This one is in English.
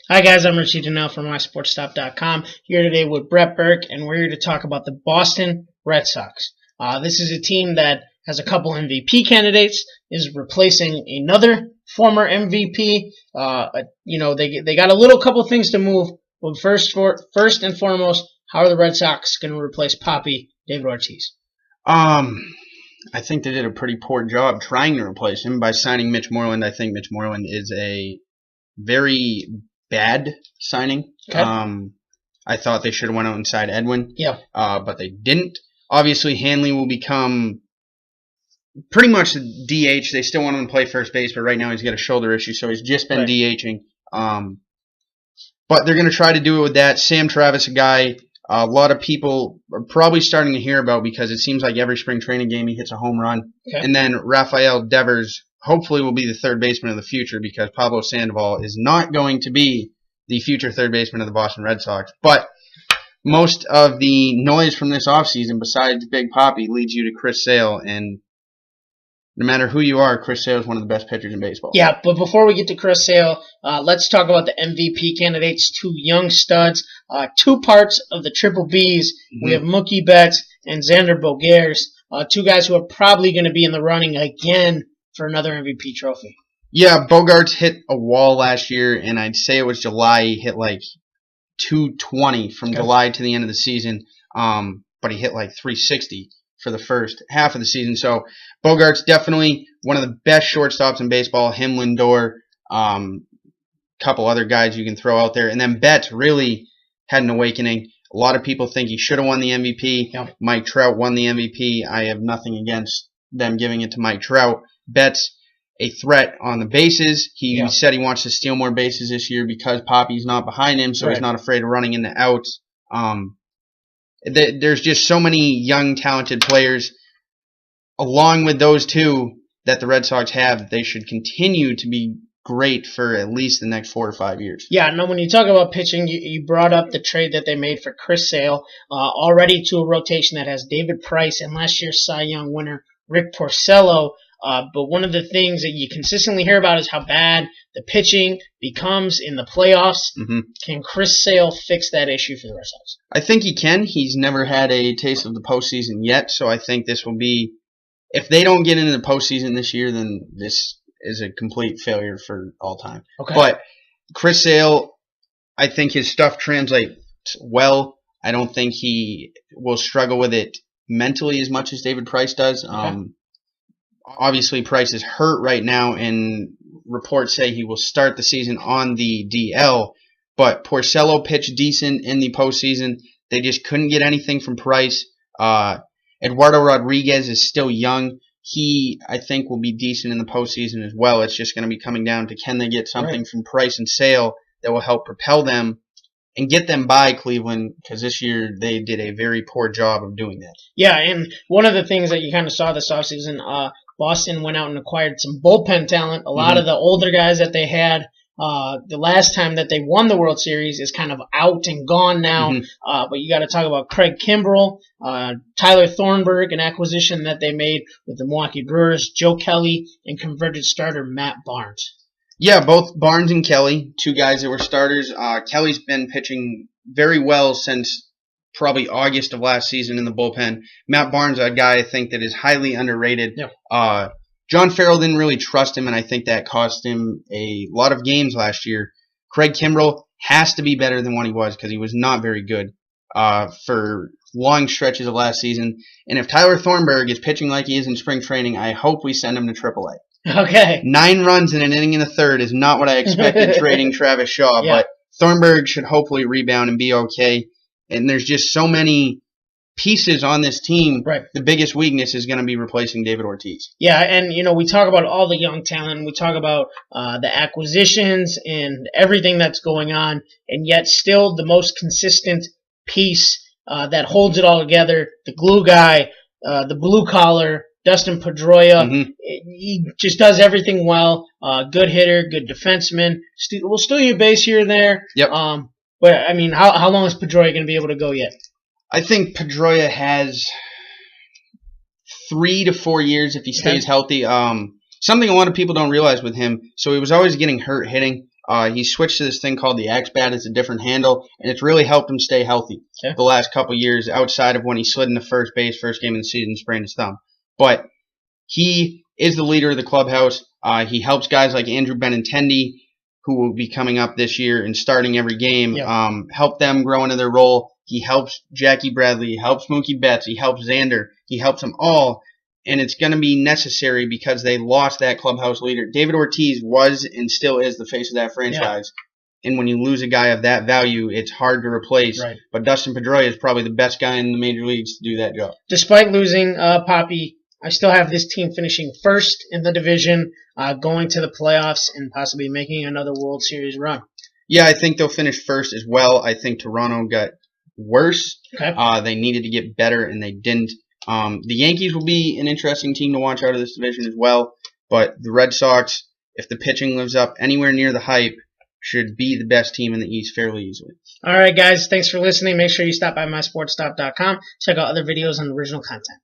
Hi guys, I'm Richie Donnell from MySportsStop.com, here today with Brett Burke, and we're here to talk about the Boston Red Sox. This is a team that has a couple MVP candidates, is replacing another former MVP. They got a little couple things to move, but first and foremost, how are the Red Sox going to replace Papi, David Ortiz? I think they did a pretty poor job trying to replace him by signing Mitch Moreland. I think Mitch Moreland is a very bad signing. Okay. I thought they should have went out inside Edwin. Yeah. But they didn't. Obviously, Hanley will become pretty much the DH. They still want him to play first base, but right now he's got a shoulder issue, so he's just been DHing. But they're going to try to do it with that. Sam Travis, a guy a lot of people are probably starting to hear about because it seems like every spring training game he hits a home run. Okay. And then Rafael Devers hopefully will be the third baseman of the future because Pablo Sandoval is not going to be the future third baseman of the Boston Red Sox. But most of the noise from this offseason, besides Big Papi, leads you to Chris Sale. And no matter who you are, Chris Sale is one of the best pitchers in baseball. Yeah, but before we get to Chris Sale, let's talk about the MVP candidates, two young studs, two parts of the Triple Bs. Mm-hmm. We have Mookie Betts and Xander Bogaerts, two guys who are probably going to be in the running again for another MVP trophy. Yeah, Bogaerts hit a wall last year, and I'd say it was July. He hit like 220 from July to the end of the season, but he hit like 360 for the first half of the season. So Bogaerts definitely one of the best shortstops in baseball. Him, Lindor, couple other guys you can throw out there. And then Betts really had an awakening. A lot of people think he should have won the MVP. Yep. Mike Trout won the MVP. I have nothing against them giving it to Mike Trout. Betts, a threat on the bases. He said he wants to steal more bases this year because Papi's not behind him, so he's not afraid of running into outs. There's just so many young, talented players along with those two that the Red Sox have. They should continue to be great for at least the next 4 or 5 years. Yeah, no, when you talk about pitching, you brought up the trade that they made for Chris Sale, already to a rotation that has David Price and last year's Cy Young winner Rick Porcello. But one of the things that you consistently hear about is how bad the pitching becomes in the playoffs. Mm-hmm. Can Chris Sale fix that issue for the Red Sox? I think he can. He's never had a taste of the postseason yet, so I think this will be – if they don't get into the postseason this year, then this is a complete failure for all time. Okay. But Chris Sale, I think his stuff translates well. I don't think he will struggle with it mentally as much as David Price does. Okay. Obviously, Price is hurt right now, and reports say he will start the season on the DL. But Porcello pitched decent in the postseason. They just couldn't get anything from Price. Eduardo Rodriguez is still young. He, I think, will be decent in the postseason as well. It's just going to be coming down to can they get something from Price and Sale that will help propel them and get them by Cleveland, because this year they did a very poor job of doing that. Yeah, and one of the things that you kind of saw this offseason, Boston went out and acquired some bullpen talent. A lot of the older guys that they had the last time that they won the World Series is kind of out and gone now. But you got to talk about Craig Kimbrell, Tyler Thornburg, an acquisition that they made with the Milwaukee Brewers, Joe Kelly, and converted starter Matt Barnes. Yeah, both Barnes and Kelly, two guys that were starters. Kelly's been pitching very well since probably August of last season in the bullpen. Matt Barnes, a guy I think that is highly underrated. Yeah. John Farrell didn't really trust him, and I think that cost him a lot of games last year. Craig Kimbrell has to be better than what he was because he was not very good for long stretches of last season. And if Tyler Thornburg is pitching like he is in spring training, I hope we send him to AAA. Okay. 9 runs in an inning in the third is not what I expected trading Travis Shaw, but Thornburg should hopefully rebound and be okay. And there's just so many pieces on this team. Right. The biggest weakness is going to be replacing David Ortiz. Yeah, and we talk about all the young talent. We talk about the acquisitions and everything that's going on, and yet still the most consistent piece that holds it all together, the glue guy, the blue collar, Dustin Pedroia. He just does everything well. Good hitter, good defenseman. We'll steal you a base here and there. Yep. But, I mean, how long is Pedroia going to be able to go yet? I think Pedroia has 3 to 4 years if he stays healthy. Something a lot of people don't realize with him, so he was always getting hurt hitting. He switched to this thing called the Axe Bat. It's a different handle, and it's really helped him stay healthy the last couple years, outside of when he slid into first base first game of the season and sprained his thumb. But he is the leader of the clubhouse. He helps guys like Andrew Benintendi, who will be coming up this year and starting every game, help them grow into their role. He helps Jackie Bradley. He helps Mookie Betts. He helps Xander. He helps them all. And it's going to be necessary because they lost that clubhouse leader. David Ortiz was and still is the face of that franchise. Yeah. And when you lose a guy of that value, it's hard to replace. Right. But Dustin Pedroia is probably the best guy in the major leagues to do that job. Despite losing Poppy, I still have this team finishing first in the division, going to the playoffs, and possibly making another World Series run. Yeah, I think they'll finish first as well. I think Toronto got worse. Okay. They needed to get better, and they didn't. The Yankees will be an interesting team to watch out of this division as well. But the Red Sox, if the pitching lives up anywhere near the hype, should be the best team in the East fairly easily. All right, guys. Thanks for listening. Make sure you stop by mysportstop.com. Check out other videos on original content.